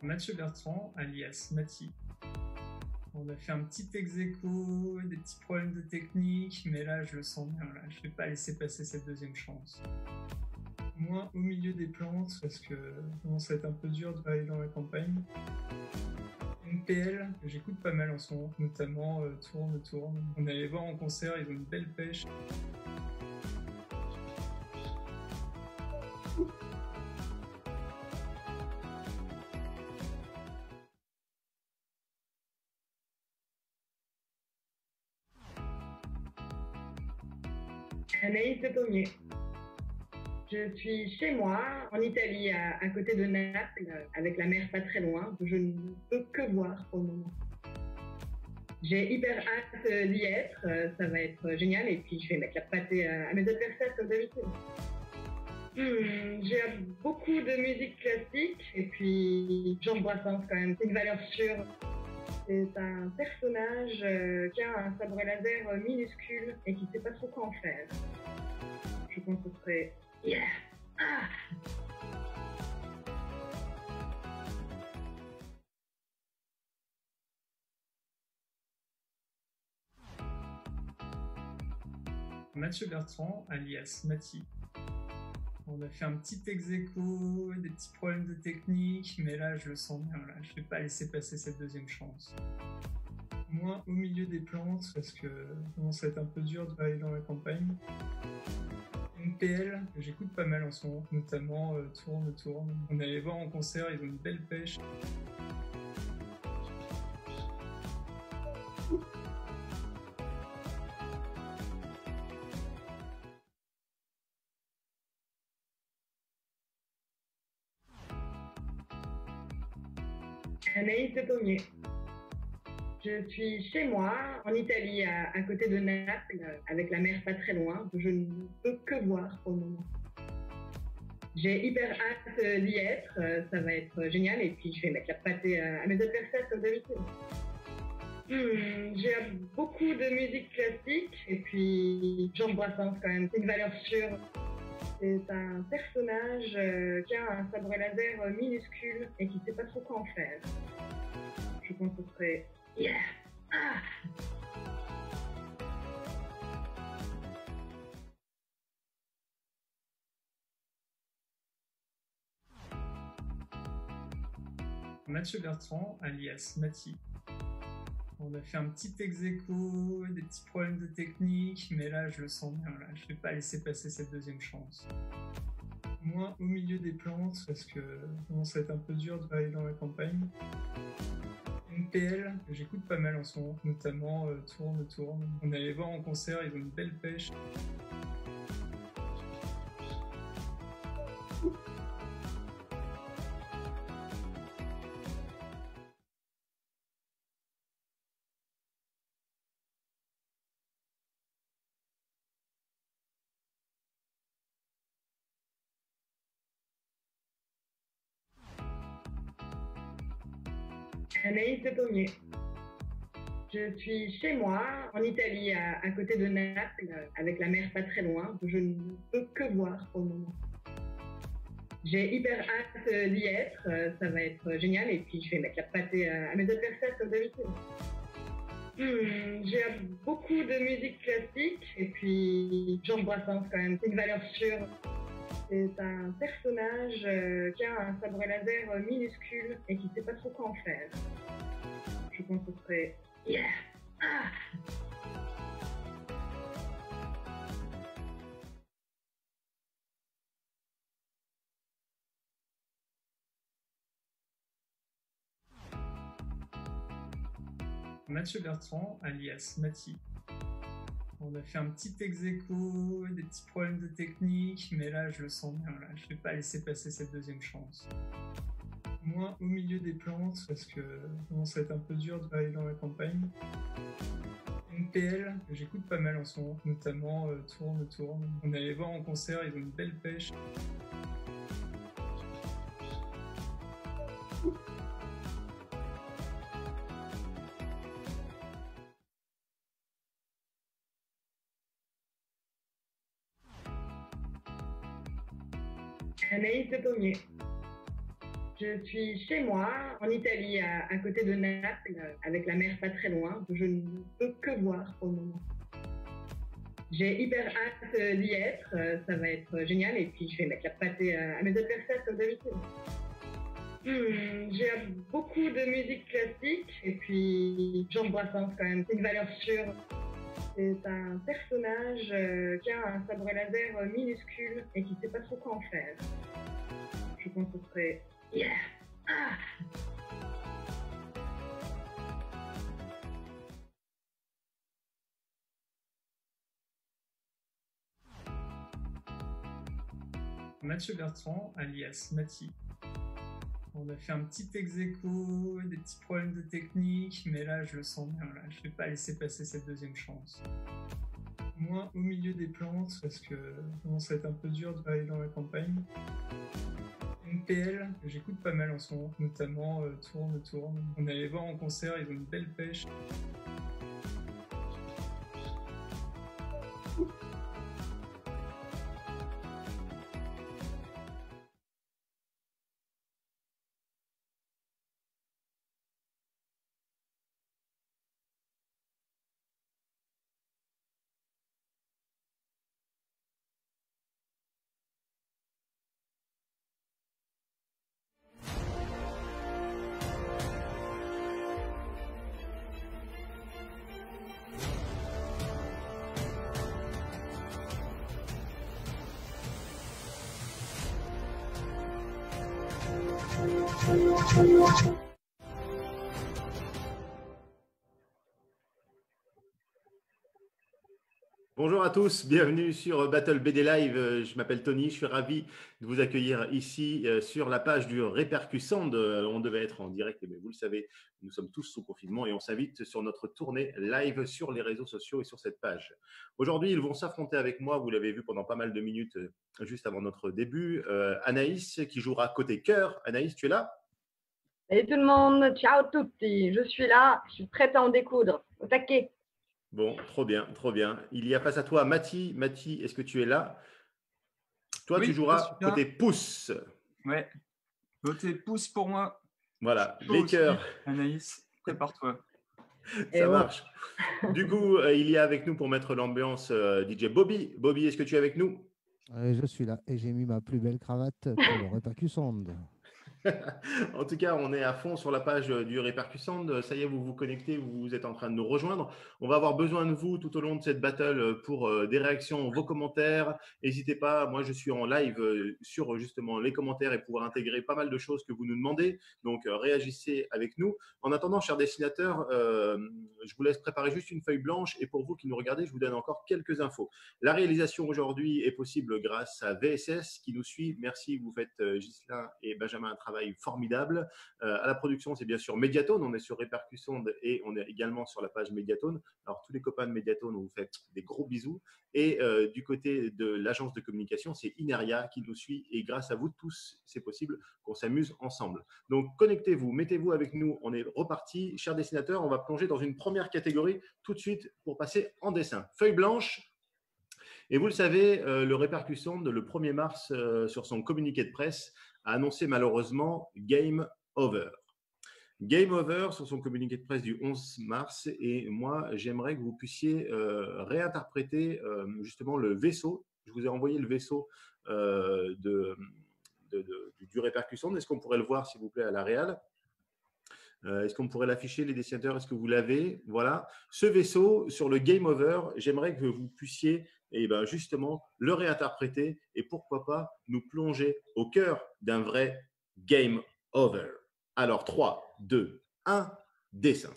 Mathieu Bertrand, alias Mati. On a fait un petit ex-aequo, des petits problèmes de technique, mais là je le sens bien, là je vais pas laisser passer cette deuxième chance. Moi au milieu des plantes, parce que ça commence à être un peu dur de aller dans la campagne. Une PL que j'écoute pas mal en ce moment, notamment Tourne. On allait voir en concert, ils ont une belle pêche. Anaïs Le Pommier. Je suis chez moi, en Italie, à côté de Naples, avec la mer pas très loin. Je ne peux que voir pour le moment. J'ai hyper hâte d'y être, ça va être génial. Et puis je vais mettre la pâtée à mes adversaires comme d'habitude. J'aime beaucoup de musique classique et puis Georges Brassens quand même, c'est une valeur sûre. C'est un personnage qui a un sabre laser minuscule et qui ne sait pas trop quoi en faire. Je pense que ce serait... Yeah! Ah! Mathieu Bertrand, alias Mati. On a fait un petit ex-aequo, des petits problèmes de technique, mais là je le sens bien, là je vais pas laisser passer cette deuxième chance. Moi au milieu des plantes, parce que ça commence à être un peu dur de aller dans la campagne. Une PL que j'écoute pas mal en ce moment, notamment Tourne. On allait voir en concert, ils ont une belle pêche. Anaïs Le Pommier. Je suis chez moi, en Italie, à côté de Naples, avec la mer pas très loin. Je ne peux que voir pour le moment. J'ai hyper hâte d'y être, ça va être génial. Et puis je vais mettre la pâtée à mes adversaires comme d'habitude. J'aime beaucoup de musique classique et puis Georges Brassens quand même, c'est une valeur sûre. C'est un personnage qui a un sabre laser minuscule et qui ne sait pas trop quoi en faire. Je pense que ce serait... Yeah! Ah! Mathieu Bertrand, alias Mati. On a fait un petit ex-aequo, des petits problèmes de technique, mais là je le sens bien, là je vais pas laisser passer cette deuxième chance. Moi au milieu des plantes, parce que ça commence à être un peu dur de aller dans la campagne. Une PL que j'écoute pas mal en ce moment, notamment Tourne. On allait voir en concert, ils ont une belle pêche. Anaïs Le Pommier. Je suis chez moi, en Italie, à côté de Naples, avec la mer pas très loin. Je ne peux que voir pour le moment. J'ai hyper hâte d'y être, ça va être génial. Et puis je vais mettre la pâtée à mes adversaires comme d'habitude. J'aime beaucoup de musique classique et puis Georges Brassens quand même, c'est une valeur sûre. C'est un personnage qui a un sabre laser minuscule et qui ne sait pas trop quoi en faire. Je pense que ce serait... Yeah! Ah! Mathieu Bertrand, alias Mati. On a fait un petit ex-aequo, des petits problèmes de technique, mais là je le sens bien, là je vais pas laisser passer cette deuxième chance. Moi au milieu des plantes, parce que ça commence à être un peu dur de aller dans la campagne. Une PL que j'écoute pas mal en ce moment, notamment Tourne. On allait voir en concert, ils ont une belle pêche. Anaïs Le Pommier. Je suis chez moi, en Italie, à côté de Naples, avec la mer pas très loin, que je ne peux que voir pour le moment. J'ai hyper hâte d'y être, ça va être génial, et puis je vais mettre la pâtée à mes adversaires comme d'habitude. J'aime beaucoup de musique classique, et puis Georges Brassens quand même, c'est une valeur sûre. C'est un personnage qui a un sabre laser minuscule et qui ne sait pas trop quoi en faire. Je pense que ce serait... Yeah! Ah! Mathieu Bertrand, alias Mati. On a fait un petit ex-aequo, des petits problèmes de technique, mais là je le sens bien, là je vais pas laisser passer cette deuxième chance. Moi au milieu des plantes, parce que ça commence à être un peu dur d'aller dans la campagne. NPL, que j'écoute pas mal en ce moment, notamment Tourne. On allait voir en concert, ils ont une belle pêche. Bonjour à tous, bienvenue sur Battle BD Live. Je m'appelle Tony, je suis ravi de vous accueillir ici sur la page du Répercussand. On devait être en direct, mais vous le savez, nous sommes tous sous confinement et on s'invite sur notre tournée live sur les réseaux sociaux et sur cette page. Aujourd'hui, ils vont s'affronter avec moi, vous l'avez vu pendant pas mal de minutes juste avant notre début. Anaïs qui jouera côté cœur. Anaïs, tu es là? Salut tout le monde, ciao tutti, je suis là, je suis prête à en découdre, au taquet. Bon, trop bien, trop bien. Il y a face à toi Mati. Mati, est-ce que tu es là? Toi, Oui, tu joueras côté pouce. Ouais, côté pouce pour moi. Voilà, Toi les aussi, cœurs. Anaïs, prépare-toi. Ça marche. Du coup, il y a avec nous pour mettre l'ambiance DJ Bobby. Bobby, est-ce que tu es avec nous? Je suis là et j'ai mis ma plus belle cravate pour le Répercussand. En tout cas, on est à fond sur la page du Répercussand. Ça y est, vous vous connectez, vous êtes en train de nous rejoindre. On va avoir besoin de vous tout au long de cette battle pour des réactions, vos commentaires. N'hésitez pas, moi je suis en live sur justement les commentaires et pouvoir intégrer pas mal de choses que vous nous demandez. Donc réagissez avec nous. En attendant, chers dessinateurs, je vous laisse préparer juste une feuille blanche et pour vous qui nous regardez, je vous donne encore quelques infos. La réalisation aujourd'hui est possible grâce à VSS qui nous suit. Merci, vous faites Ghislain et Benjamin un travail formidable. À la production, c'est bien sûr Mediatone. On est sur Répercussand et on est également sur la page Mediatone. Alors, tous les copains de Mediatone, on vous fait des gros bisous. Et du côté de l'agence de communication, c'est Ineria qui nous suit. Et grâce à vous tous, c'est possible qu'on s'amuse ensemble. Donc, connectez-vous, mettez-vous avec nous. On est reparti. Chers dessinateurs, on va plonger dans une première catégorie tout de suite pour passer en dessin. Feuille blanche. Et vous le savez, le Répercussand, le 1er mars, sur son communiqué de presse, a annoncé malheureusement Game Over. Game Over sur son communiqué de presse du 11 mars. Et moi, j'aimerais que vous puissiez réinterpréter justement le vaisseau. Je vous ai envoyé le vaisseau du Répercussand. Est-ce qu'on pourrait le voir, s'il vous plaît, à la réal? Est-ce qu'on pourrait l'afficher, les dessinateurs? Est-ce que vous l'avez? Voilà. Ce vaisseau, sur le Game Over, j'aimerais que vous puissiez justement le réinterpréter et pourquoi pas nous plonger au cœur d'un vrai Game Over. Alors, 3, 2, 1, dessin.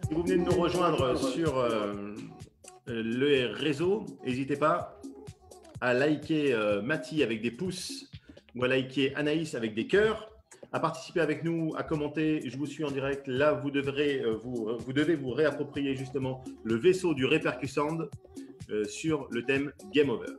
Si vous venez de nous rejoindre sur le réseau, n'hésitez pas à liker Mati avec des pouces ou à liker Anaïs avec des cœurs, à participer avec nous, à commenter. Je vous suis en direct. Là, vous devez vous réapproprier justement le vaisseau du Répercussand sur le thème Game Over.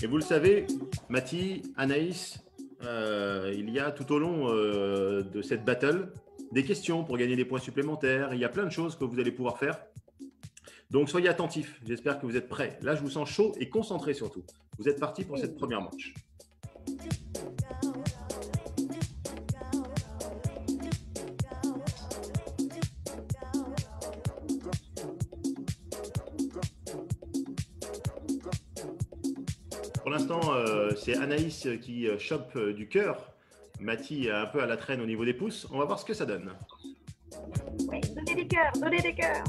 Et vous le savez, Mathie, Anaïs, il y a tout au long de cette battle des questions pour gagner des points supplémentaires. Il y a plein de choses que vous allez pouvoir faire. Donc, soyez attentifs. J'espère que vous êtes prêts. Là, je vous sens chaud et concentré surtout. Vous êtes partis pour cette première manche. Pour l'instant, c'est Anaïs qui chope du cœur. Mathie est un peu à la traîne au niveau des pouces. On va voir ce que ça donne. Oui, donnez des cœurs, donnez des cœurs.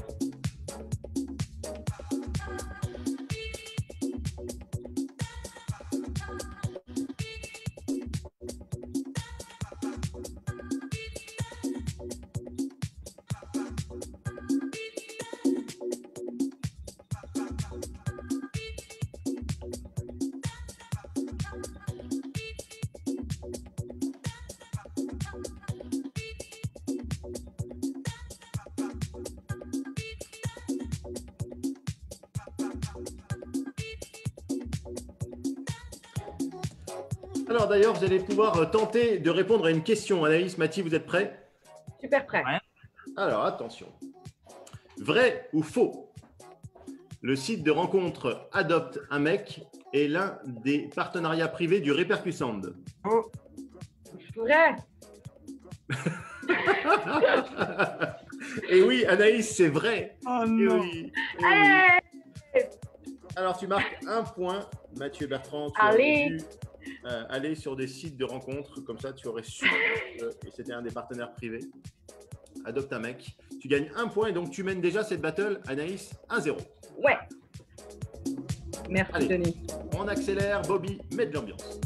Alors d'ailleurs, vous allez pouvoir tenter de répondre à une question. Anaïs, Mathie, vous êtes prêts? Super prêt. Ouais. Alors attention. Vrai ou faux? Le site de rencontre Adopte un mec est l'un des partenariats privés du Répercussand. Oh, Vrai. Et oui, Anaïs, c'est vrai. oh Et non. oui, et oui. Allez. Alors tu marques un point, Mathieu Bertrand. Tu Allez. aurais dû aller sur des sites de rencontres, comme ça tu aurais su que c'était un des partenaires privés. Adopte un mec. Tu gagnes un point et donc tu mènes déjà cette battle, Anaïs, 1-0. Ouais. Merci, Allez. Denis. On accélère, Bobby, mets de l'ambiance.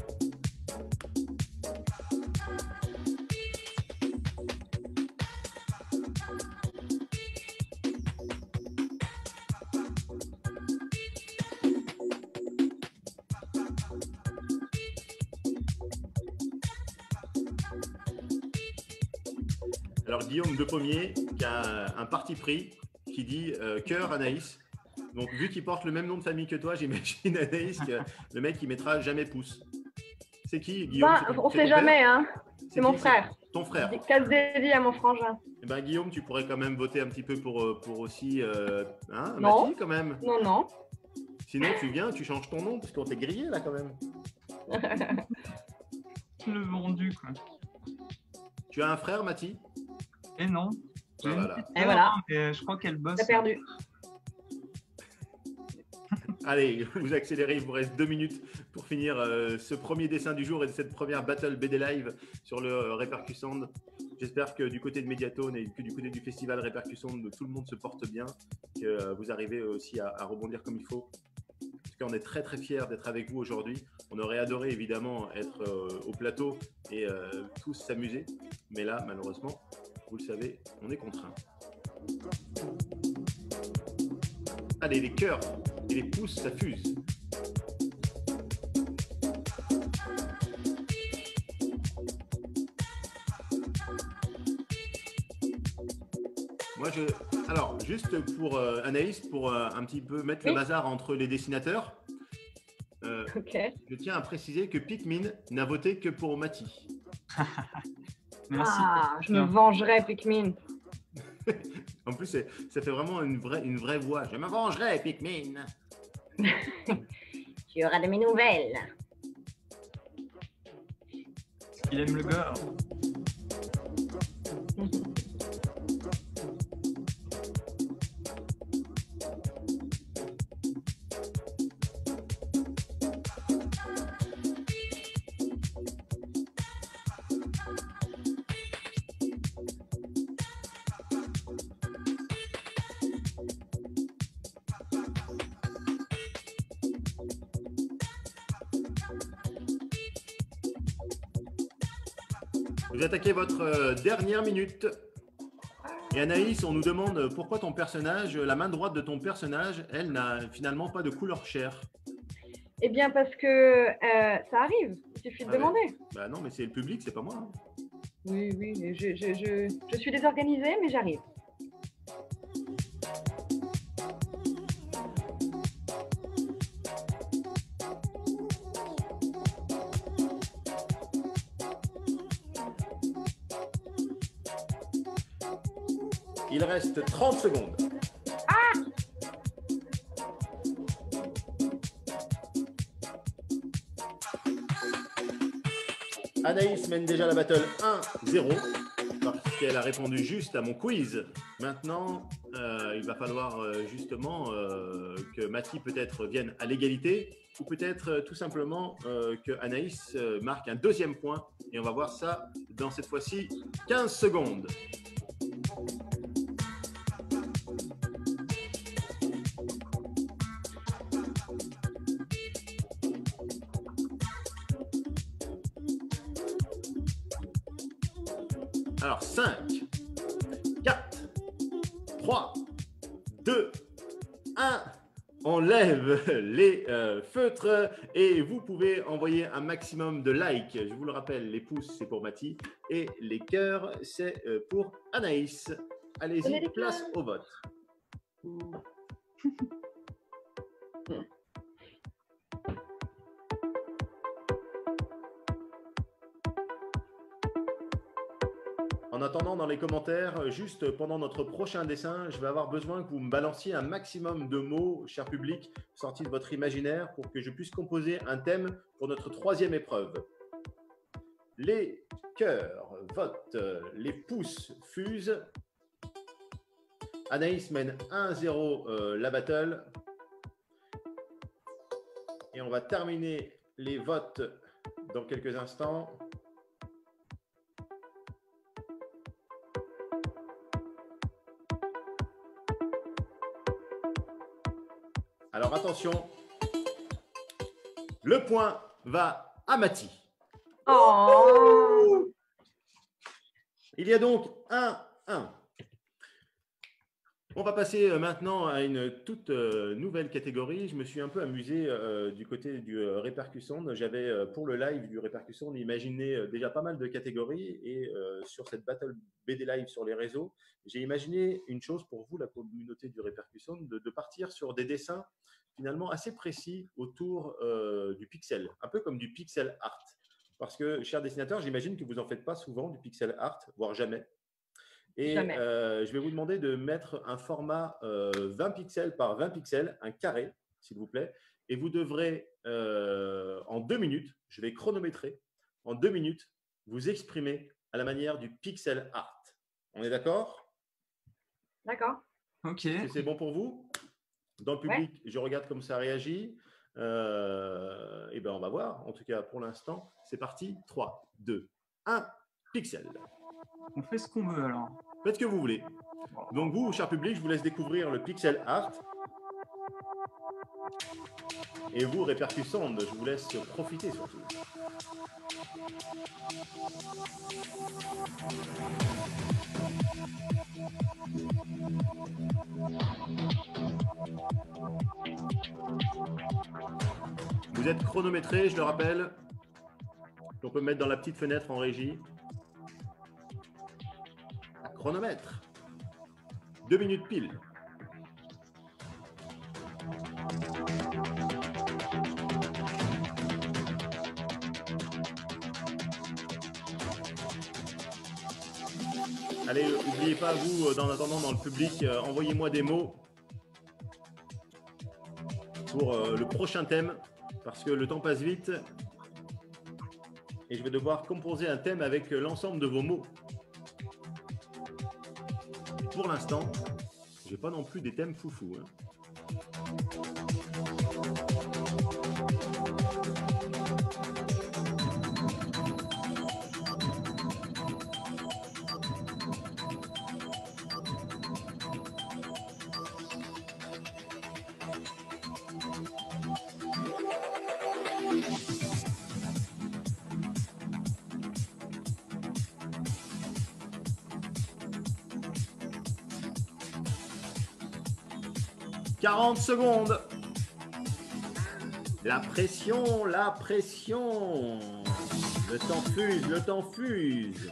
Alors Guillaume de Pommier qui a un parti pris qui dit cœur Anaïs. Donc vu qu'il porte le même nom de famille que toi, j'imagine Anaïs que le mec il mettra jamais pouce. C'est qui Guillaume? Bah, C'est ton- on c'est sait ton père jamais, hein. C'est mon qui, frère. Ton frère. Casse dédié à mon frangin. Eh ben, Guillaume, tu pourrais quand même voter un petit peu pour aussi hein, Non. Mathie quand même. Non, non. Sinon tu viens, tu changes ton nom parce qu'on t'est grillé là quand même. Le vendu, quoi. Tu as un frère Mathie? Et non. J'ai Ah, une voilà. petite Et sœur, voilà. mais je crois qu'elle bosse. T'as perdu. Allez, vous accélérez, il vous reste 2 minutes pour finir ce premier dessin du jour et cette première battle BD Live sur le Répercussand. J'espère que du côté de Mediatone et que du côté du festival Répercussand, tout le monde se porte bien, que vous arrivez aussi à rebondir comme il faut. En tout cas, on est très très fiers d'être avec vous aujourd'hui. On aurait adoré évidemment être au plateau et tous s'amuser. Mais là, malheureusement, vous le savez, on est contraints. Allez, les cœurs et les pouces, ça fuse. Alors, juste pour Anaïs, pour un petit peu mettre le Oui. bazar entre les dessinateurs, Ok. je tiens à préciser que Pikmin n'a voté que pour Mathie. Merci. Ah, je me vengerai, Pikmin. En plus, ça fait vraiment une vraie voix. Je me vengerai, Pikmin. Tu auras de mes nouvelles. Il aime le gore. Vous attaquez votre dernière minute. Et Anaïs, on nous demande pourquoi ton personnage, la main droite de ton personnage, elle n'a finalement pas de couleur chair. Eh bien, parce que ça arrive. Il suffit de Ah ouais. demander. Bah non, mais c'est le public, c'est pas moi. Hein. Oui, oui. Je suis désorganisée, mais j'arrive. Il reste 30 secondes. Anaïs mène déjà la battle 1-0 parce qu'elle a répondu juste à mon quiz. Maintenant, il va falloir justement que Mathie peut-être vienne à l'égalité ou peut-être tout simplement que Anaïs marque un deuxième point. Et on va voir ça dans cette fois-ci 15 secondes. Alors, 5, 4, 3, 2, 1. On lève les feutres et vous pouvez envoyer un maximum de likes. Je vous le rappelle, les pouces, c'est pour Mathie et les cœurs, c'est pour Anaïs. Allez-y, place au vote. En attendant, dans les commentaires, juste pendant notre prochain dessin, je vais avoir besoin que vous me balanciez un maximum de mots, cher public, sortis de votre imaginaire pour que je puisse composer un thème pour notre troisième épreuve. Les cœurs votent, les pouces fusent. Anaïs mène 1-0 la battle. Et on va terminer les votes dans quelques instants. Alors attention, le point va à Mathie. Oh. Il y a donc 1-1. On va passer maintenant à une toute nouvelle catégorie. Je me suis un peu amusé du côté du Répercusson. J'avais pour le live du Répercusson imaginé déjà pas mal de catégories et sur cette battle BD Live sur les réseaux, j'ai imaginé une chose pour vous, la communauté du Répercusson, de partir sur des dessins finalement assez précis autour du pixel, un peu comme du pixel art. Parce que, chers dessinateurs, j'imagine que vous n'en faites pas souvent du pixel art, voire jamais. Et je vais vous demander de mettre un format 20 pixels par 20 pixels, un carré, s'il vous plaît. Et vous devrez, en 2 minutes, je vais chronométrer, en 2 minutes, vous exprimer à la manière du pixel art. On est d'accord? D'accord. Ok. Est-ce que c'est bon pour vous? Dans le public, je regarde comme ça réagit. Et ben on va voir. En tout cas, pour l'instant, c'est parti. 3, 2, 1, pixel. On fait ce qu'on veut alors. Faites ce que vous voulez. Donc vous, cher public, je vous laisse découvrir le pixel art. Et vous, Répercusson, je vous laisse profiter surtout. Vous êtes chronométré, je le rappelle. On peut mettre dans la petite fenêtre en régie. Chronomètre. 2 minutes pile. Allez, n'oubliez pas, vous, en attendant dans le public, envoyez-moi des mots pour le prochain thème, parce que le temps passe vite et je vais devoir composer un thème avec l'ensemble de vos mots. Pour l'instant, je n'ai pas non plus des thèmes foufou. « 40 secondes. La pression, la pression. Le temps fuse, le temps fuse.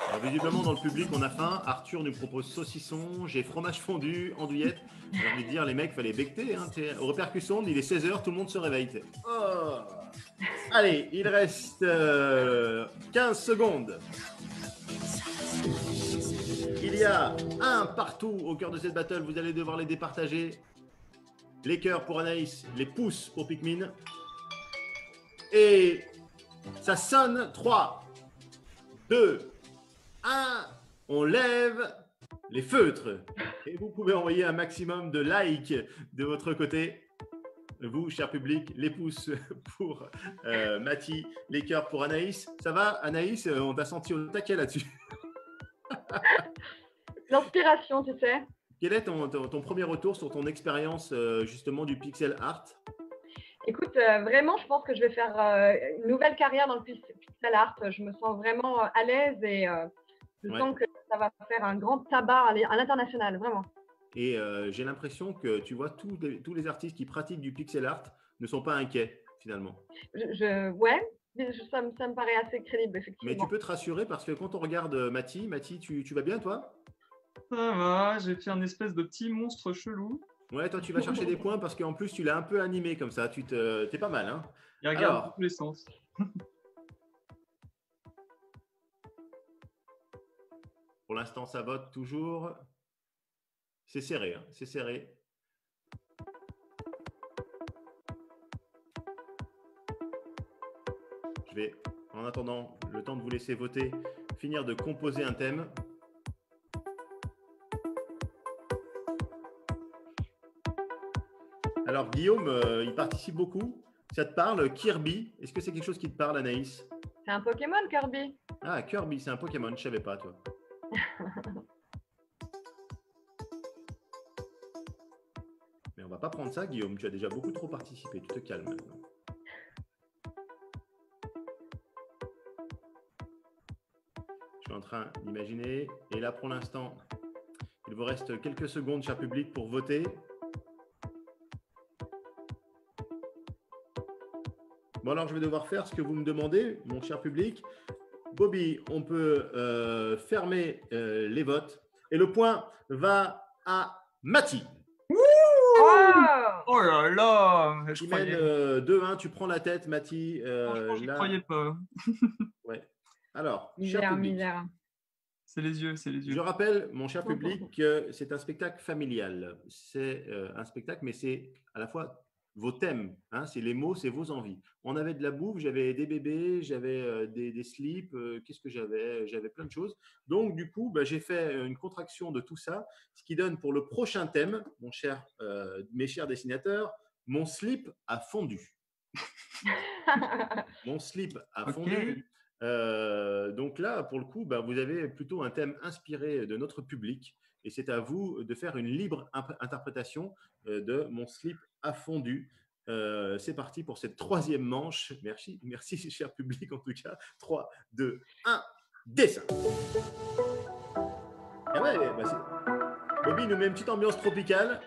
Alors, visiblement, dans le public, on a faim. Arthur nous propose saucisson. J'ai fromage fondu, andouillette. J'ai envie de dire, les mecs, fallait becter. Hein, au répercussion, il est 16h, tout le monde se réveille. Oh. Allez, il reste 15 secondes. Il y a un partout au cœur de cette battle. Vous allez devoir les départager. Les cœurs pour Anaïs, les pouces pour Pikmin. Et ça sonne. 3, 2, 1. On lève les feutres. Et vous pouvez envoyer un maximum de likes de votre côté. Vous, cher public, les pouces pour Mathie, les cœurs pour Anaïs. Ça va, Anaïs? On t'a senti au taquet là-dessus. L'inspiration, tu sais. Quel est ton premier retour sur ton expérience justement du pixel art? Écoute, vraiment, je pense que je vais faire une nouvelle carrière dans le pixel art. Je me sens vraiment à l'aise et je sens que ça va faire un grand tabac à l'international, vraiment. Et j'ai l'impression que tu vois, tous les artistes qui pratiquent du pixel art ne sont pas inquiets finalement. Ouais, ça me paraît assez crédible, effectivement. Mais tu peux te rassurer parce que quand on regarde Mathie, tu vas bien toi? Ça va, j'ai fait un espèce de petit monstre chelou. Ouais, toi tu vas chercher des points parce qu'en plus tu l'as un peu animé comme ça. T'es pas mal, hein? Il regarde dans tous les sens. Pour l'instant, ça vote toujours. C'est serré, hein, c'est serré. Je vais, en attendant le temps de vous laisser voter, finir de composer un thème. Alors, Guillaume, il participe beaucoup. Ça te parle, Kirby? Est-ce que c'est quelque chose qui te parle, Anaïs? C'est un Pokémon, Kirby. Ah, Kirby, c'est un Pokémon, je ne savais pas, toi. Mais on va pas prendre ça, Guillaume. Tu as déjà beaucoup trop participé. Tu te calmes maintenant. Je suis en train d'imaginer. Et là, pour l'instant, il vous reste quelques secondes, cher public, pour voter. Bon, alors, je vais devoir faire ce que vous me demandez, mon cher public. Bobby, on peut fermer les votes. Et le point va à Mathie. Oh là là, je Qui croyais. mène 2-1. Tu prends la tête, Mathie. Franchement, je croyais pas. Ouais. Alors, Misère, cher public, misère. C'est les yeux, c'est les yeux. je rappelle, mon cher public, que c'est un spectacle familial. C'est un spectacle, mais c'est à la fois vos thèmes, hein, c'est les mots, c'est vos envies. On avait de la bouffe, j'avais des bébés, j'avais des slips, qu'est-ce que j'avais? J'avais plein de choses. Donc, du coup, j'ai fait une contraction de tout ça, ce qui donne pour le prochain thème, mes chers dessinateurs, mon slip a fondu. Mon slip a fondu. Donc là, pour le coup, vous avez plutôt un thème inspiré de notre public et c'est à vous de faire une libre interprétation de mon slip a fondu. C'est parti pour cette troisième manche. Merci, cher public en tout cas. 3, 2, 1, dessin. Et ouais, Bobby nous met une petite ambiance tropicale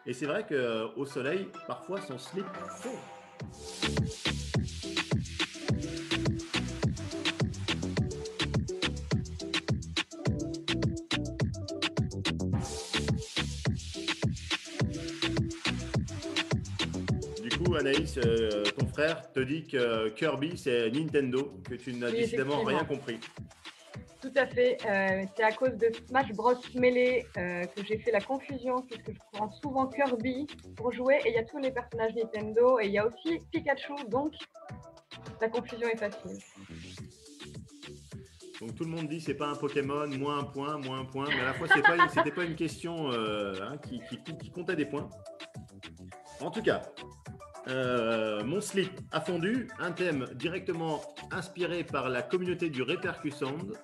et c'est vrai qu'au soleil, parfois son slip fond. Anaïs, ton frère te dit que Kirby, c'est Nintendo, que tu n'as décidément rien compris. Tout à fait. C'est à cause de Smash Bros Melee que j'ai fait la confusion, puisque je prends souvent Kirby pour jouer, et il y a tous les personnages Nintendo, et il y a aussi Pikachu, donc la confusion est facile. Donc tout le monde dit c'est pas un Pokémon, moins un point, mais à la fois c'était pas une question qui comptait des points. En tout cas, mon slip a fondu, un thème directement inspiré par la communauté du Répercussound.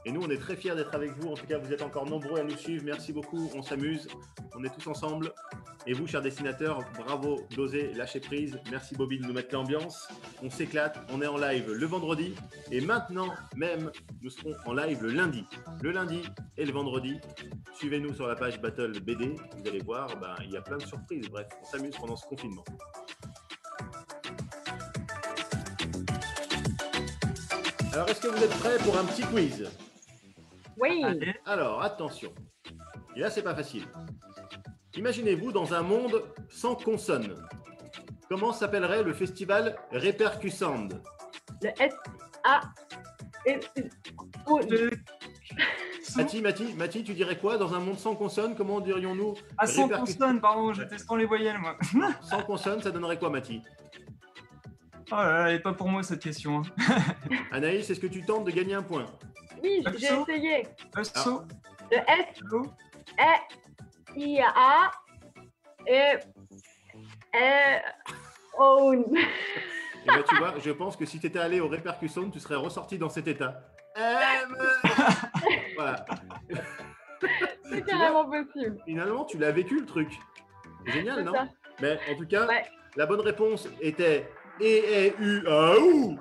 Et nous, on est très fiers d'être avec vous. En tout cas, vous êtes encore nombreux à nous suivre. Merci beaucoup, on s'amuse, on est tous ensemble. Et vous, chers dessinateurs, bravo d'oser lâcher prise. Merci Bobby de nous mettre l'ambiance. On s'éclate, on est en live le vendredi. Et maintenant même, nous serons en live le lundi. Le lundi et le vendredi. Suivez-nous sur la page Battle BD. Vous allez voir, il y a plein de surprises. Bref, on s'amuse pendant ce confinement. Alors, est-ce que vous êtes prêts pour un petit quiz? Oui. Allez. Alors, attention. Et là, c'est pas facile. Imaginez-vous dans un monde sans consonnes. Comment s'appellerait le festival Répercussand? Le S, A, E, O. Mati, tu dirais quoi dans un monde sans consonnes? Comment dirions-nous Ah, sans répercu- consonne, pardon, j'étais sans les voyelles, moi. Sans consonnes, ça donnerait quoi, Mati? Oh là là, elle est pas pour moi cette question. Hein. Anaïs, est-ce que tu tentes de gagner un point? Oui, j'ai Axo. essayé. So, Le S, hello. E, I, A, E, O. Et ben, tu vois, je pense que si tu étais allé au Répercussand, tu serais ressorti dans cet état. Voilà. C'est carrément possible. Finalement, tu l'as vécu le truc. Génial, C'est non? ça. Mais en tout cas, Ouais. la bonne réponse était E-E-U-A-OU.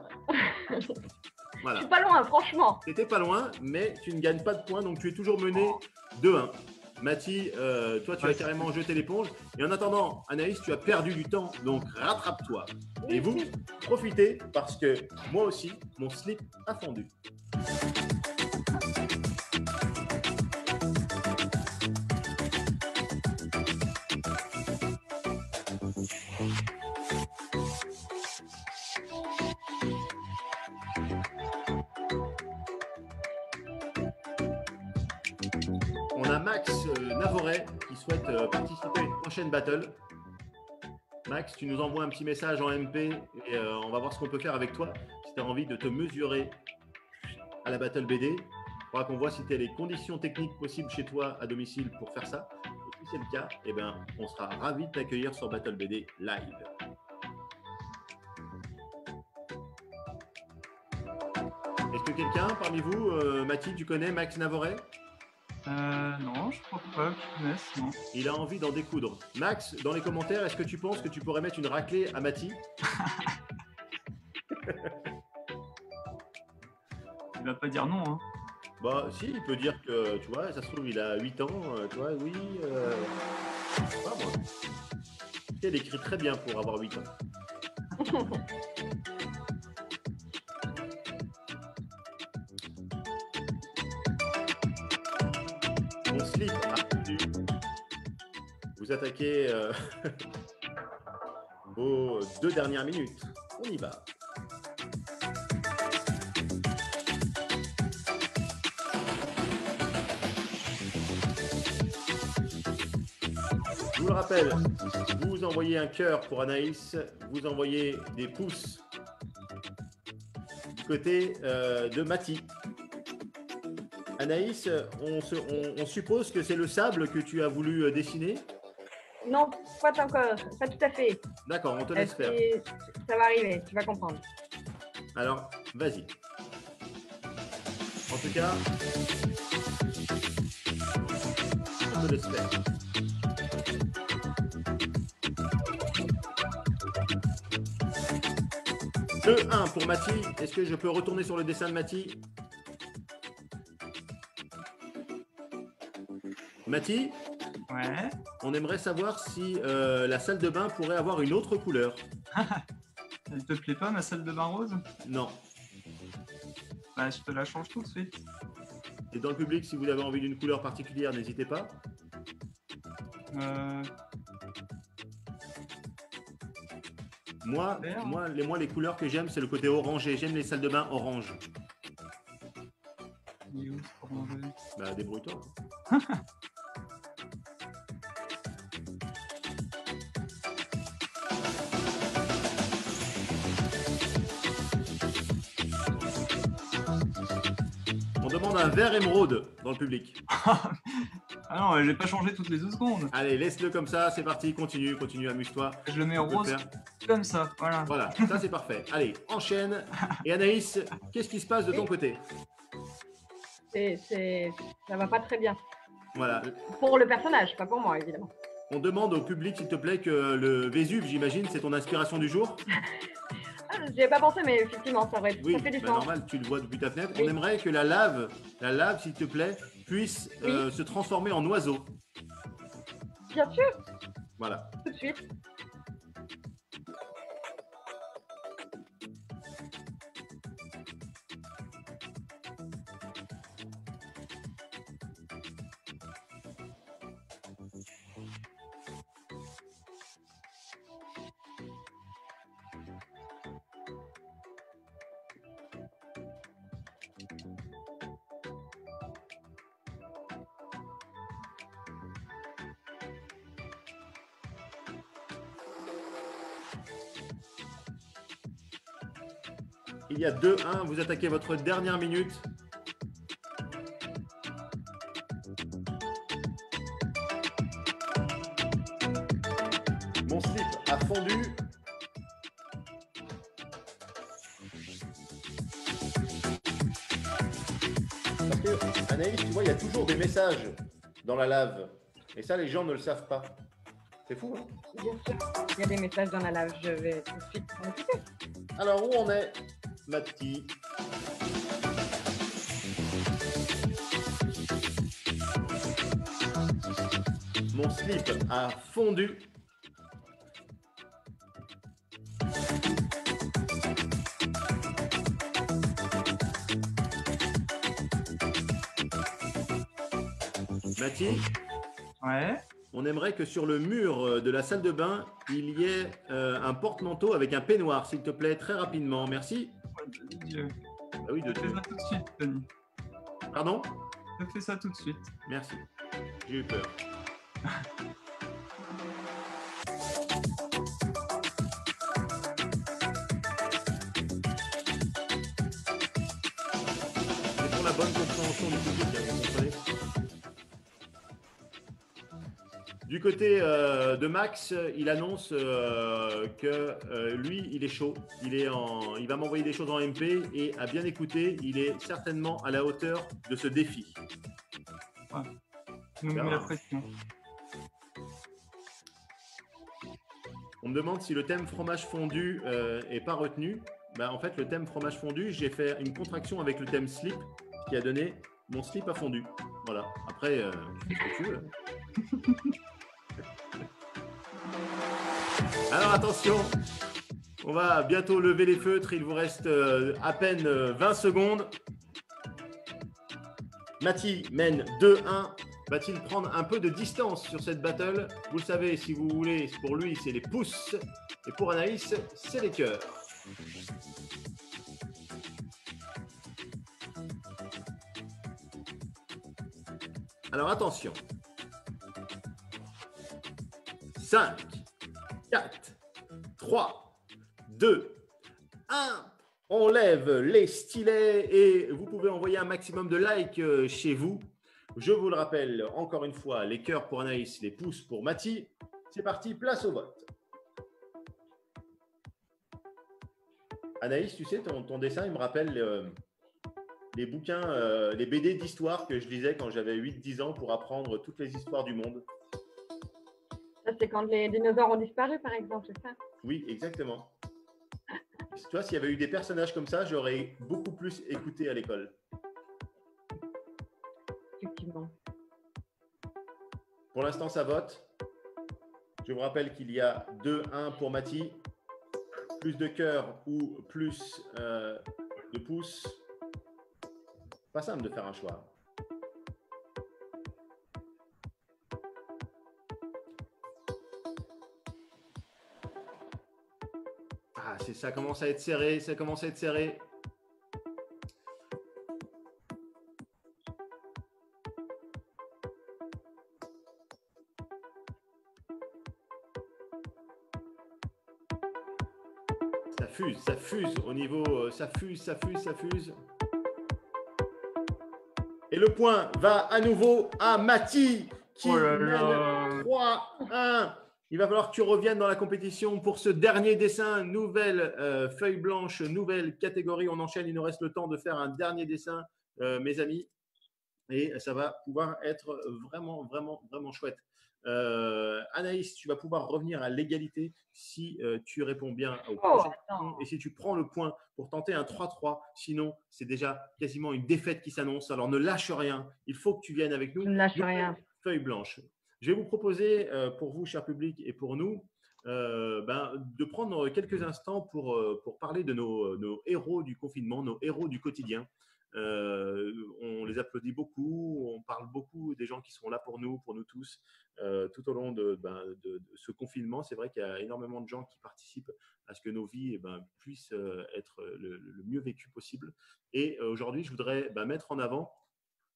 Je Voilà. suis pas loin, franchement. T'étais pas loin, mais tu ne gagnes pas de points, donc tu es toujours mené 2-1. Mathie, toi, tu as Ouais, carrément jeté l'éponge. Et en attendant, Anaïs, tu as perdu du temps, donc rattrape-toi. Et vous, profitez, parce que moi aussi, mon slip a fondu. On a Max Navoret qui souhaite participer à une prochaine battle. Max, tu nous envoies un petit message en MP et on va voir ce qu'on peut faire avec toi. Si tu as envie de te mesurer à la Battle BD, il faudra qu'on voit si tu as les conditions techniques possibles chez toi à domicile pour faire ça. Et si c'est le cas, eh ben, on sera ravis de t'accueillir sur Battle BD Live. Est-ce que quelqu'un parmi vous, Mathilde, tu connais Max Navoret? Non, je crois pas que je connaisse, non. Il a envie d'en découdre. Max, dans les commentaires, est-ce que tu penses que tu pourrais mettre une raclée à Mathie? Il va pas dire non, hein. Bah si, il peut dire que, tu vois, ça se trouve, il a 8 ans, tu vois, oui. Je sais pas moi. Elle écrit très bien pour avoir 8 ans. Mon slip a fondu. Vous attaquez aux 2 dernières minutes. On y va. Je vous le rappelle, vous envoyez un cœur pour Anaïs, vous envoyez des pouces du côté de Mathie. Anaïs, on suppose que c'est le sable que tu as voulu dessiner? Non, pas encore. Pas tout à fait. D'accord, on te laisse faire. Ça va arriver, tu vas comprendre. Alors, vas-y. En tout cas, on te laisse faire. Le 1 pour Mathie. Est-ce que je peux retourner sur le dessin de Mathie? Mathie, Ouais. on aimerait savoir si la salle de bain pourrait avoir une autre couleur. Elle te plaît pas, ma salle de bain rose? Non. Bah, je te la change tout de suite. Et dans le public, si vous avez envie d'une couleur particulière, n'hésitez pas. Moi, Vert. les couleurs que j'aime, c'est le côté orangé. J'aime les salles de bain orange. Il est où, ce orangé? Bah, débrouille-toi. On demande un vert émeraude dans le public. Ah non, j'ai pas changé toutes les 2 secondes. Allez, laisse-le comme ça, c'est parti, continue, amuse-toi. Je le mets Tu peux le rose faire. comme ça, voilà. Voilà, ça c'est parfait. Allez, enchaîne. Et Anaïs, qu'est-ce qui se passe de ton côté? Ça va pas très bien. Voilà. Pour le personnage, pas pour moi, évidemment. On demande au public, s'il te plaît, que le Vésuve, j'imagine, c'est ton inspiration du jour? Ah, j'y ai pas pensé, mais effectivement, ça Oui, fait du bah sens. normal, tu le vois depuis ta fenêtre. Oui. On aimerait que la lave, s'il te plaît, puisse Oui. se transformer en oiseau. Bien sûr, Voilà. tout de suite. Il y a 2-1. Vous attaquez votre dernière minute. Mon slip a fondu. Parce que, Anaïs, tu vois, il y a toujours des messages dans la lave. Et ça, les gens ne le savent pas. C'est fou, hein? Bien sûr, il y a des messages dans la lave. Je vais tout de suite m'en occuper. Alors, où on est, Mathie? Mon slip a fondu. Mathie, Ouais. on aimerait que sur le mur de la salle de bain, il y ait un porte-manteau avec un peignoir, s'il te plaît, très rapidement. Merci. Dieu. Ah oui, Je fais ça tout de suite, Tony. Pardon? Je fais ça tout de suite. Merci. J'ai eu peur. C'est pour la bonne compréhension du public, hein, vous comprenez? Du côté de Max, il annonce que lui, il est chaud. Il va m'envoyer des choses en MP et à bien écouter, il est certainement à la hauteur de ce défi. Nous met la pression. On me demande si le thème fromage fondu est pas retenu. En fait, le thème fromage fondu, j'ai fait une contraction avec le thème slip qui a donné mon slip a fondu. Voilà. Après, tu fais ce que tu veux. Alors attention, on va bientôt lever les feutres. Il vous reste à peine 20 secondes. Mathie mène 2-1. Va-t-il prendre un peu de distance sur cette battle? Vous le savez, si vous voulez, pour lui, c'est les pouces. Et pour Anaïs, c'est les cœurs. Alors attention. 5, 4, 3, 2, 1. On lève les stylets et vous pouvez envoyer un maximum de likes chez vous. Je vous le rappelle encore une fois, les cœurs pour Anaïs, les pouces pour Mathie. C'est parti, place au vote. Anaïs, tu sais, ton dessin, il me rappelle les bouquins, les BD d'histoire que je lisais quand j'avais 8-10 ans pour apprendre toutes les histoires du monde. Ça, c'est quand les dinosaures ont disparu, par exemple, c'est ça? Oui, exactement. Tu vois, s'il y avait eu des personnages comme ça, j'aurais beaucoup plus écouté à l'école. Effectivement. Pour l'instant, ça vote. Je vous rappelle qu'il y a 2-1 pour Mathie. Plus de cœur ou plus de pouces. Pas simple de faire un choix. Ah, ça commence à être serré, ça commence à être serré. Ça fuse au niveau, ça fuse. Et le point va à nouveau à Mathie qui mène 3-1. Il va falloir que tu reviennes dans la compétition pour ce dernier dessin. Nouvelle feuille blanche, nouvelle catégorie. On enchaîne, il nous reste le temps de faire un dernier dessin, mes amis. Et ça va pouvoir être vraiment, vraiment, vraiment chouette. Anaïs, tu vas pouvoir revenir à l'égalité si tu réponds bien aux questions et si tu prends le point pour tenter un 3-3. Sinon, c'est déjà quasiment une défaite qui s'annonce. Alors, ne lâche rien. Il faut que tu viennes avec nous. Je ne lâche rien. Feuille blanche. Je vais vous proposer, pour vous, cher public, et pour nous, de prendre quelques instants pour parler de nos héros du confinement, nos héros du quotidien. On les applaudit beaucoup, on parle beaucoup des gens qui sont là pour nous tous, tout au long de ce confinement. C'est vrai qu'il y a énormément de gens qui participent à ce que nos vies puissent être le mieux vécues possible. Et aujourd'hui, je voudrais mettre en avant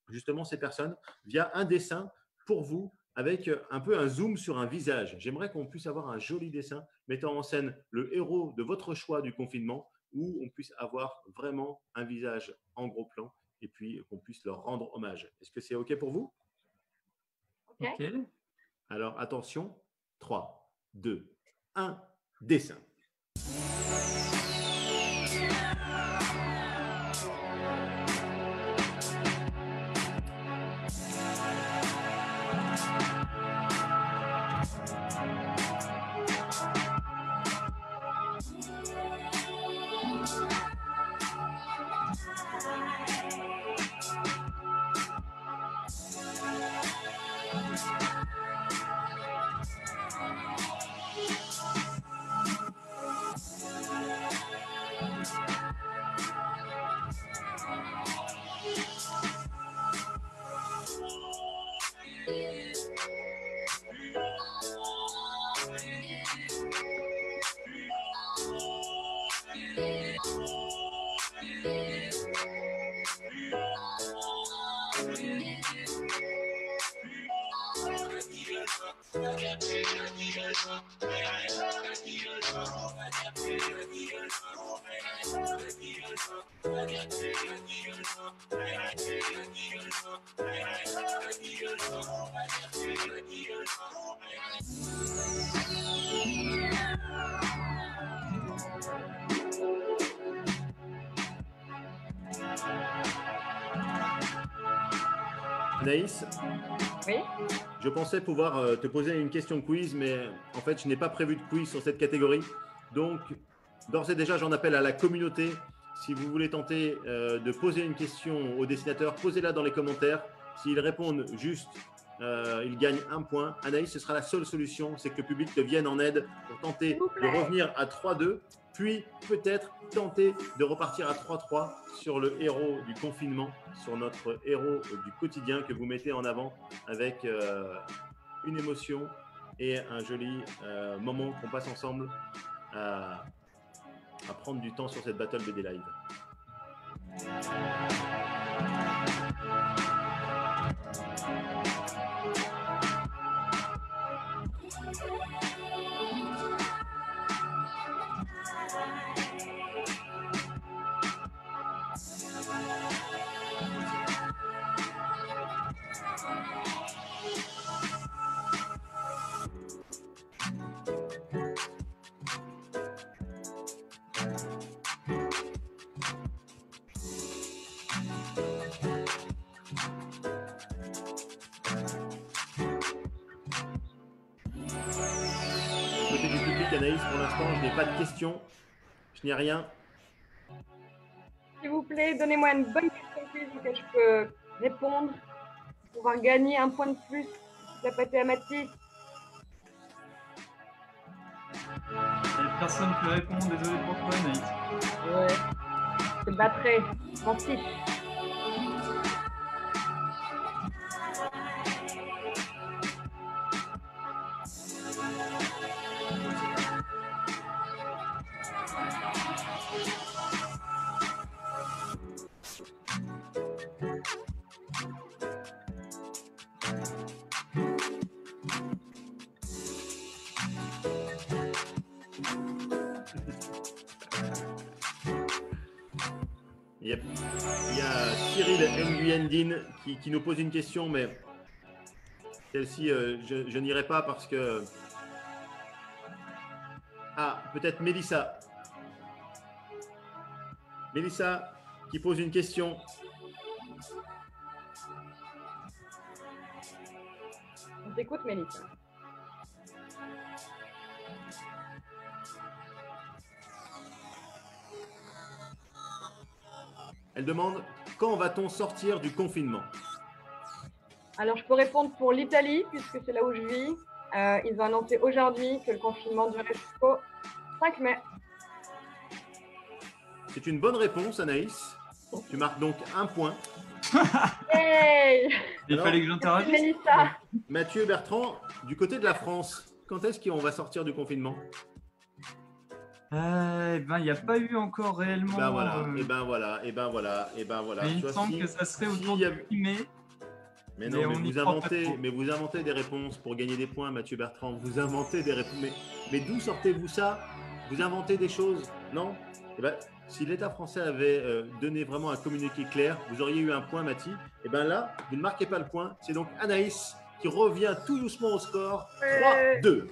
justement ces personnes via un dessin pour vous, avec un peu un zoom sur un visage. J'aimerais qu'on puisse avoir un joli dessin mettant en scène le héros de votre choix du confinement où on puisse avoir vraiment un visage en gros plan et puis qu'on puisse leur rendre hommage. Est-ce que c'est OK pour vous? Ok. Ok. Alors attention, 3, 2, 1, dessin. Anaïs, Oui. je pensais pouvoir te poser une question quiz, mais en fait, je n'ai pas prévu de quiz sur cette catégorie. Donc, d'ores et déjà, j'en appelle à la communauté. Si vous voulez tenter de poser une question aux dessinateurs, posez-la dans les commentaires. S'ils répondent juste, ils gagnent 1 point. Anaïs, ce sera la seule solution, c'est que le public te vienne en aide pour tenter S'il vous de plaît. revenir à 3-2, puis peut-être tenter de repartir à 3-3 sur le héros du confinement, sur notre héros du quotidien que vous mettez en avant avec une émotion et un joli moment qu'on passe ensemble à prendre du temps sur cette Battle BD Live. Côté du public, Anaïs, pour l'instant, je n'ai pas de questions. Je n'ai rien. S'il vous plaît, donnez-moi une bonne question quiz auquel je peux répondre pour pouvoir gagner 1 point de plus. Si la pâté à Mathis. Et personne ne peut répondre, désolé pour toi, Anaïs. Ouais. Je te battrai. Je m'en fiche. Il y a Cyril Nguyendine qui nous pose une question, mais celle-ci, je n'irai pas parce que... Ah, peut-être Mélissa. Mélissa qui pose une question. On t'écoute, Mélissa. Elle demande « Quand va-t-on sortir du confinement ?» Alors, je peux répondre pour l'Italie, puisque c'est là où je vis. Ils ont annoncé aujourd'hui que le confinement durait jusqu'au 5 mai. C'est une bonne réponse, Anaïs. Tu marques donc 1 point. Hey! Il Alors, fallait que Merci, j'interagisse. Mélissa. Mathieu Bertrand, du côté de la France, quand est-ce qu'on va sortir du confinement? Eh ben, il n'y a pas eu encore réellement. Ben voilà, et ben voilà. mais il Tu me vois, semble si- que ça serait s'il autour y a- du 8 mai. Mais Mais non, on n'y croit pas trop. mais vous inventez des réponses pour gagner des points, Mathieu Bertrand. Vous inventez des réponses. Mais d'où sortez-vous ça? Vous inventez des choses. Non? Eh ben, si l'État français avait donné vraiment un communiqué clair, vous auriez eu un point, Mathie. Et bien là, vous ne marquez pas le point. C'est donc Anaïs qui revient tout doucement au score. 3-2.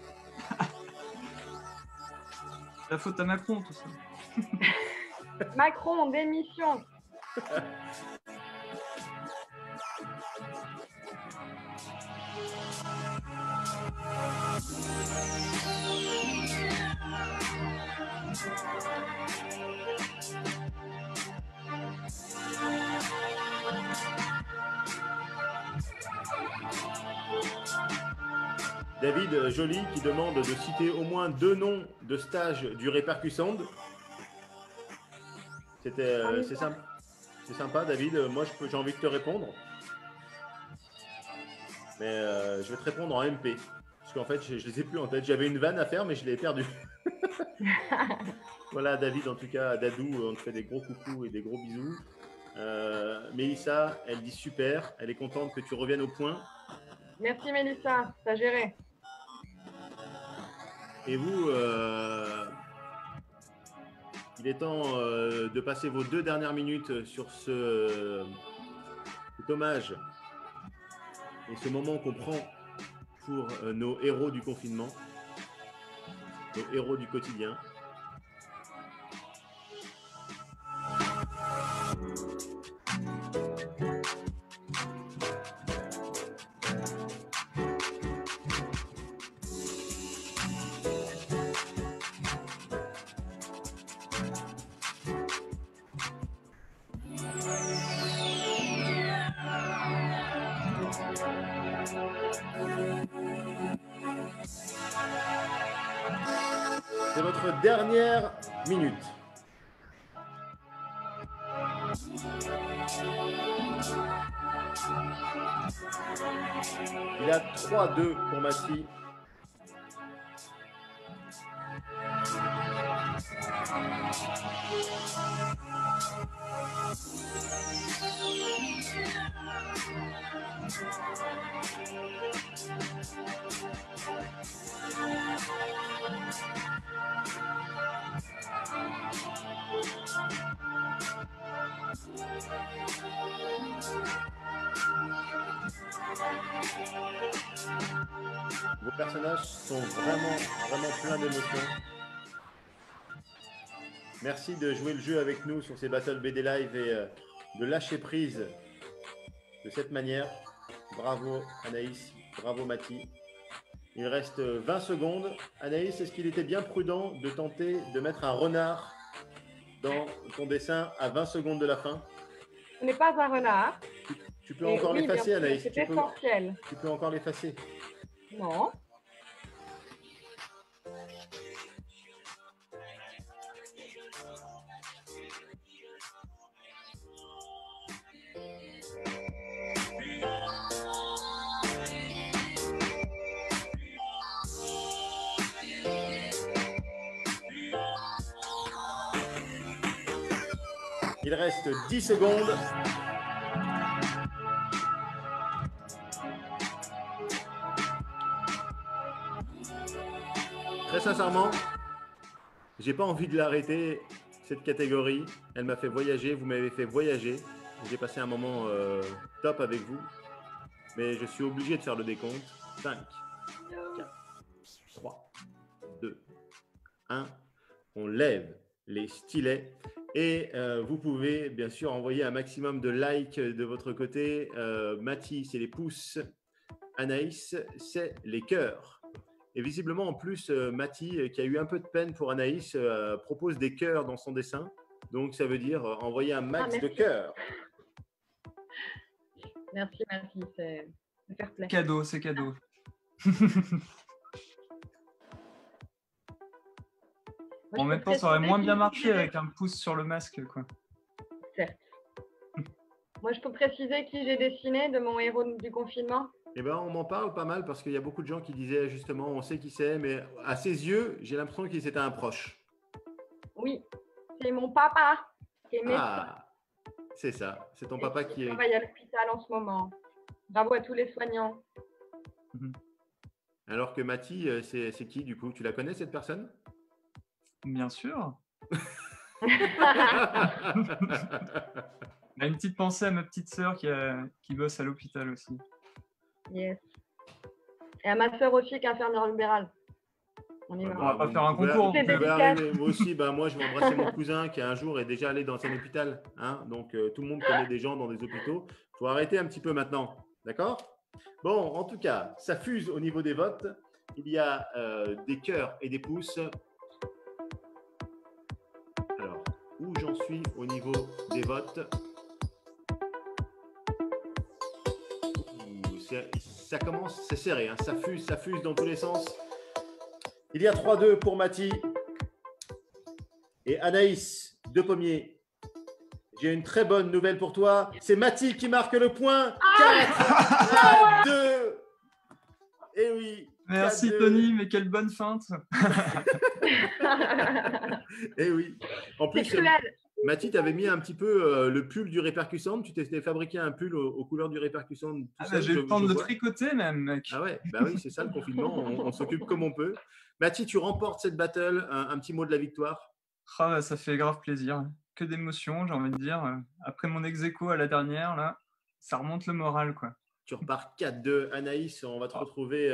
La faute à Macron, tout ça. Macron, démission. David Joly qui demande de citer au moins 2 noms de stages du Répercussand. C'est sympa. C'est sympa, David. Moi, j'ai envie de te répondre. Mais je vais te répondre en MP. Parce qu'en fait, je ne les ai plus en tête. J'avais une vanne à faire, mais je l'ai perdue. Voilà, David, en tout cas, Dadou, on te fait des gros coucous et des gros bisous. Mélissa, elle dit super. Elle est contente que tu reviennes au point. Merci Mélissa, t'as géré. Et vous, il est temps de passer vos 2 dernières minutes sur cet hommage et ce moment qu'on prend pour nos héros du confinement, nos héros du quotidien. C'est votre dernière minute. Il a 3-2 pour Mathie. Vos personnages sont vraiment pleins d'émotions. Merci de jouer le jeu avec nous sur ces Battle BD Live et de lâcher prise de cette manière. Bravo Anaïs, bravo Mathie. Il reste 20 secondes. Anaïs, est-ce qu'il était bien prudent de tenter de mettre un renard dans ton dessin à 20 secondes de la fin? Ce n'est pas un renard. Tu peux encore l'effacer, Anaïs. C'est essentiel. Tu peux encore l'effacer. Non. Il reste 10 secondes. Très sincèrement, j'ai pas envie de l'arrêter, cette catégorie. Elle m'a fait voyager, vous m'avez fait voyager. J'ai passé un moment top avec vous. Mais je suis obligé de faire le décompte. 5, 4, 3, 2, 1. On lève les stylets. Et vous pouvez bien sûr envoyer un maximum de likes de votre côté. Mathie, c'est les pouces. Anaïs, c'est les cœurs. Et visiblement, en plus, Mathie, qui a eu un peu de peine pour Anaïs, propose des cœurs dans son dessin. Donc, ça veut dire envoyer un max de cœurs. Merci, c'est fair play. Cadeau, c'est cadeau. En même temps, ça aurait moins bien marché avec un pouce sur le masque, quoi. Certes. Moi, je peux préciser qui j'ai dessiné de mon héros du confinement? Eh ben, on m'en parle pas mal parce qu'il y a beaucoup de gens qui disaient justement, on sait qui c'est, mais à ses yeux, j'ai l'impression que c'était un proche. Oui, c'est mon papa qui est médecin. Ah, c'est ça, c'est ton papa qui est... travaille à l'hôpital en ce moment. Bravo à tous les soignants. Alors que Mathie, c'est qui du coup? Tu la connais cette personne? Bien sûr. Une petite pensée à ma petite sœur qui bosse à l'hôpital aussi. Yes. Et à ma sœur aussi qui est infirmière libérale. On y va. On va pas faire un Vous concours. pouvez C'est dédicace. arriver. Moi aussi, moi je vais embrasser mon cousin qui un jour est déjà allé dans un hôpital. Hein, donc tout le monde connaît des gens dans des hôpitaux. Il faut arrêter un petit peu maintenant. D'accord? Bon, en tout cas, ça fuse au niveau des votes. Il y a des cœurs et des pouces. Alors, où j'en suis au niveau des votes? Ça commence, c'est serré, hein, ça fuse dans tous les sens. Il y a 3-2 pour Mathie et Anaïs de Pommier. J'ai une très bonne nouvelle pour toi. C'est Mathie qui marque le point. 4-2. Et oui. Merci 4-2. Tony, mais quelle bonne feinte. Et oui. En C'est plus, cruel. Mathie, tu avais mis un petit peu le pull du Répercussant. Tu t'es fabriqué un pull aux couleurs du Répercussant. J'ai eu le temps de le tricoter même, mec. Ah ouais, bah oui, c'est ça le confinement. On s'occupe comme on peut. Mathie, tu remportes cette battle. Un petit mot de la victoire. Ah, ça fait grave plaisir. Que d'émotions, j'ai envie de dire. Après mon ex-aequo à la dernière, là, ça remonte le moral, quoi. Tu repars 4-2. Anaïs, on va te retrouver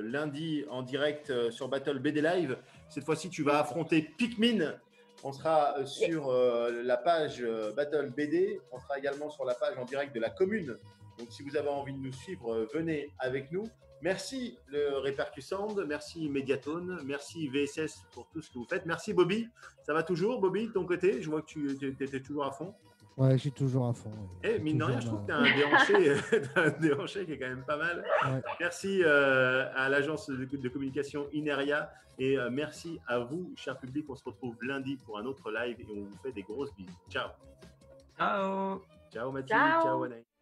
lundi en direct sur Battle BD Live. Cette fois-ci, tu vas affronter Pikmin. On sera sur la page Battle BD. On sera également sur la page en direct de la commune. Donc, si vous avez envie de nous suivre, venez avec nous. Merci le Répercussand, merci Mediatone, merci VSS pour tout ce que vous faites. Merci Bobby. Ça va toujours, Bobby, de ton côté? Je vois que tu étais toujours à fond. Ouais, je suis toujours à fond. Eh, mine de rien, je trouve que tu as un déhanché qui est quand même pas mal. Ouais. Merci à l'agence de communication Ineria et merci à vous, cher public. On se retrouve lundi pour un autre live et on vous fait des grosses bises. Ciao. Ciao. Ciao Mathieu, Ciao. ciao Anaïs.